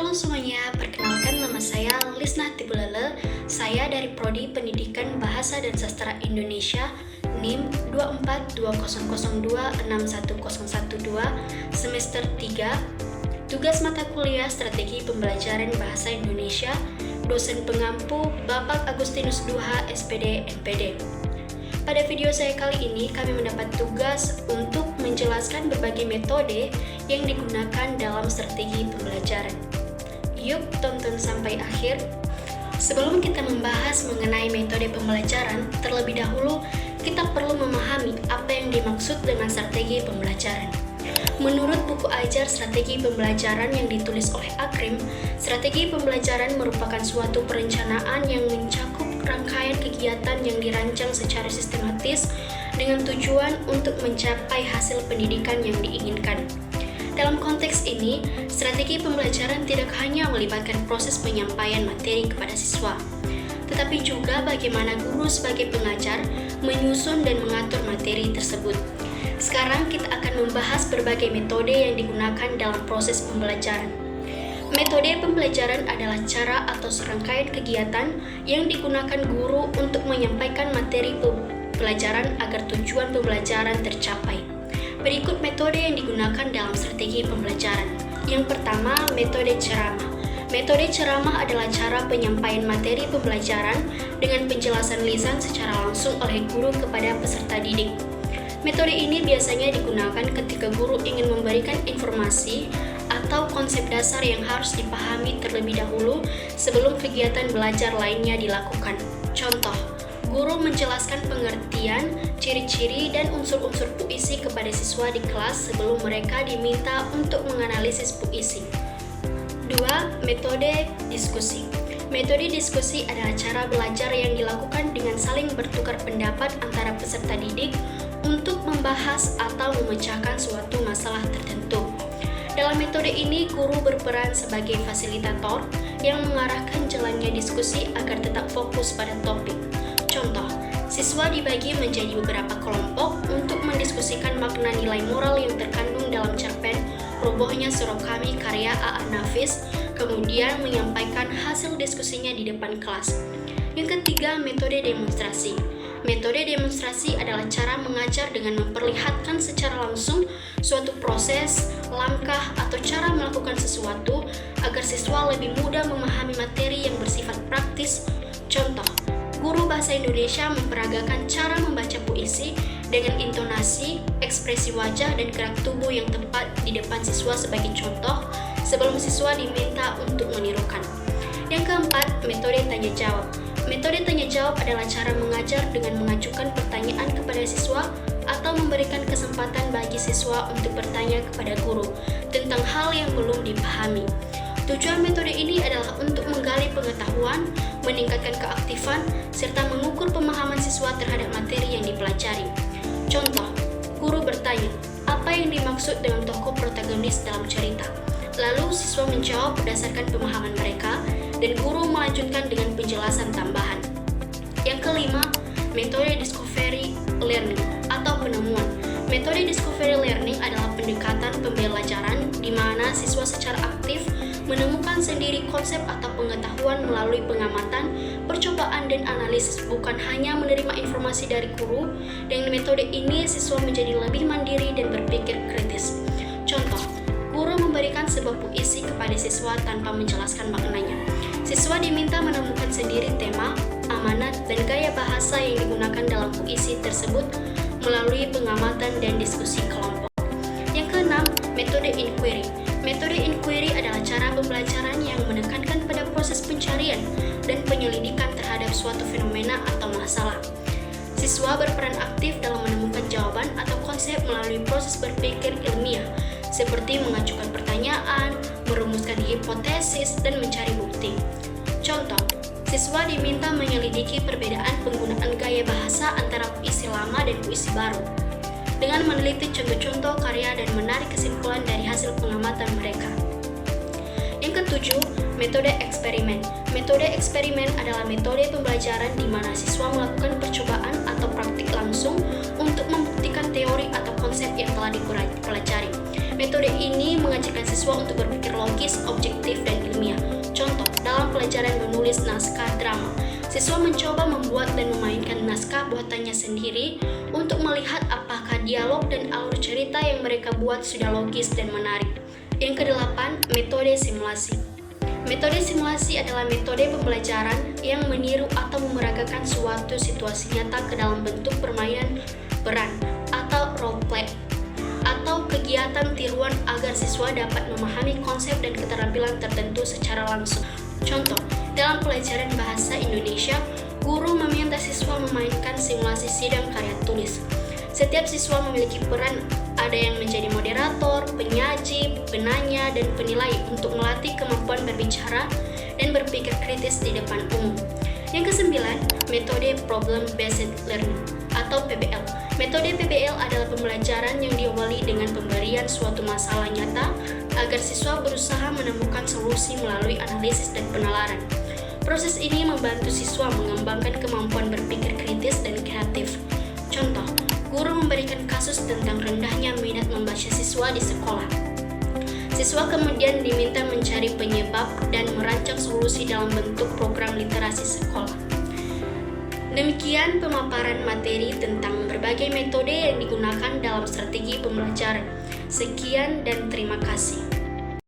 Halo semuanya, perkenalkan nama saya Lisna Tibulele. Saya dari Prodi Pendidikan Bahasa dan Sastra Indonesia NIM 24200261012 semester 3. Tugas mata kuliah Strategi Pembelajaran Bahasa Indonesia. Dosen pengampu Bapak Agustinus Duha, SPD, NPD. Pada video saya kali ini, kami mendapat tugas untuk menjelaskan berbagai metode yang digunakan dalam strategi pembelajaran. Yuk tonton sampai akhir. Sebelum kita membahas mengenai metode pembelajaran, terlebih dahulu kita perlu memahami apa yang dimaksud dengan strategi pembelajaran. Menurut buku ajar strategi pembelajaran yang ditulis oleh Akrim, strategi pembelajaran merupakan suatu perencanaan yang mencakup rangkaian kegiatan yang dirancang secara sistematis dengan tujuan untuk mencapai hasil pendidikan yang diinginkan. Dalam konteks ini, strategi pembelajaran tidak hanya melibatkan proses penyampaian materi kepada siswa, tetapi juga bagaimana guru sebagai pengajar menyusun dan mengatur materi tersebut. Sekarang kita akan membahas berbagai metode yang digunakan dalam proses pembelajaran. Metode pembelajaran adalah cara atau serangkaian kegiatan yang digunakan guru untuk menyampaikan materi pelajaran agar tujuan pembelajaran tercapai. Berikut metode yang digunakan dalam strategi pembelajaran. Yang pertama, metode ceramah. Metode ceramah adalah cara penyampaian materi pembelajaran dengan penjelasan lisan secara langsung oleh guru kepada peserta didik. Metode ini biasanya digunakan ketika guru ingin memberikan informasi atau konsep dasar yang harus dipahami terlebih dahulu sebelum kegiatan belajar lainnya dilakukan. Contoh, guru menjelaskan pengertian, ciri-ciri, dan unsur-unsur puisi kepada siswa di kelas sebelum mereka diminta untuk menganalisis puisi. 2. Metode diskusi. Metode diskusi adalah cara belajar yang dilakukan dengan saling bertukar pendapat antara peserta didik untuk membahas atau memecahkan suatu masalah tertentu. Dalam metode ini, guru berperan sebagai fasilitator yang mengarahkan jalannya diskusi agar tetap fokus pada topik. Contoh, siswa dibagi menjadi beberapa kelompok untuk mendiskusikan makna nilai moral yang terkandung dalam cerpen Robohnya Surau Kami karya A.A. Nafis, kemudian menyampaikan hasil diskusinya di depan kelas. Yang ketiga, metode demonstrasi. Metode demonstrasi adalah cara mengajar dengan memperlihatkan secara langsung suatu proses, langkah, atau cara melakukan sesuatu agar siswa lebih mudah memahami materi yang bersifat praktis. Contoh, guru bahasa Indonesia memperagakan cara membaca puisi dengan intonasi, ekspresi wajah, dan gerak tubuh yang tepat di depan siswa sebagai contoh sebelum siswa diminta untuk menirukan. Yang keempat, metode tanya jawab. Metode tanya jawab adalah cara mengajar dengan mengajukan pertanyaan kepada siswa atau memberikan kesempatan bagi siswa untuk bertanya kepada guru tentang hal yang belum dipahami. Tujuan metode ini adalah untuk menggali pengetahuan, meningkatkan keaktifan, serta mengukur pemahaman siswa terhadap materi yang dipelajari. Contoh, guru bertanya, apa yang dimaksud dengan tokoh protagonis dalam cerita? Lalu siswa menjawab berdasarkan pemahaman mereka, dan guru melanjutkan dengan penjelasan tambahan. Yang kelima, metode discovery learning atau penemuan. Metode discovery learning adalah pendekatan pembelajaran di mana siswa secara aktif menemukan sendiri konsep atau pengetahuan melalui pengamatan, percobaan, dan analisis, bukan hanya menerima informasi dari guru. Dengan metode ini, siswa menjadi lebih mandiri dan berpikir kritis. Contoh, guru memberikan sebuah puisi kepada siswa tanpa menjelaskan maknanya. Siswa diminta menemukan sendiri tema, amanat, dan gaya bahasa yang digunakan dalam puisi tersebut melalui pengamatan dan diskusi kelompok. Yang keenam, metode inquiry. Metode inquiry adalah cara pembelajaran yang menekankan pada proses pencarian dan penyelidikan terhadap suatu fenomena atau masalah. Siswa berperan aktif dalam menemukan jawaban atau konsep melalui proses berpikir ilmiah, seperti mengajukan pertanyaan, merumuskan hipotesis, dan mencari bukti. Contoh, siswa diminta menyelidiki perbedaan penggunaan gaya bahasa antara puisi lama dan puisi baru, dengan meneliti contoh-contoh karya dan menarik kesimpulan dari hasil pengamatan mereka. Yang ketujuh, metode eksperimen. Metode eksperimen adalah metode pembelajaran di mana siswa melakukan percobaan atau praktik langsung untuk membuktikan teori atau konsep yang telah dipelajari. Metode ini mengajarkan siswa untuk berpikir logis, objektif, dan ilmiah. naskah drama. Siswa mencoba membuat dan memainkan naskah buatannya sendiri untuk melihat apakah dialog dan alur cerita yang mereka buat sudah logis dan menarik. Yang kedelapan, metode simulasi. Metode simulasi adalah metode pembelajaran yang meniru atau memeragakan suatu situasi nyata ke dalam bentuk permainan peran atau role play atau kegiatan tiruan agar siswa dapat memahami konsep dan keterampilan tertentu secara langsung. Contoh, dalam pelajaran bahasa Indonesia, guru meminta siswa memainkan simulasi sidang karya tulis. Setiap siswa memiliki peran, ada yang menjadi moderator, penyaji, penanya, dan penilai untuk melatih kemampuan berbicara dan berpikir kritis di depan umum. Yang kesembilan, metode Problem Based Learning atau PBL. Metode PBL adalah pembelajaran yang diawali dengan pemberian suatu masalah nyata agar siswa berusaha menemukan solusi melalui analisis dan penalaran. Proses ini membantu siswa mengembangkan kemampuan berpikir kritis dan kreatif. Contoh, guru memberikan kasus tentang rendahnya minat membaca siswa di sekolah. Siswa kemudian diminta mencari penyebab dan merancang solusi dalam bentuk program literasi sekolah. Demikian pemaparan materi tentang berbagai metode yang digunakan dalam strategi pembelajaran. Sekian dan terima kasih.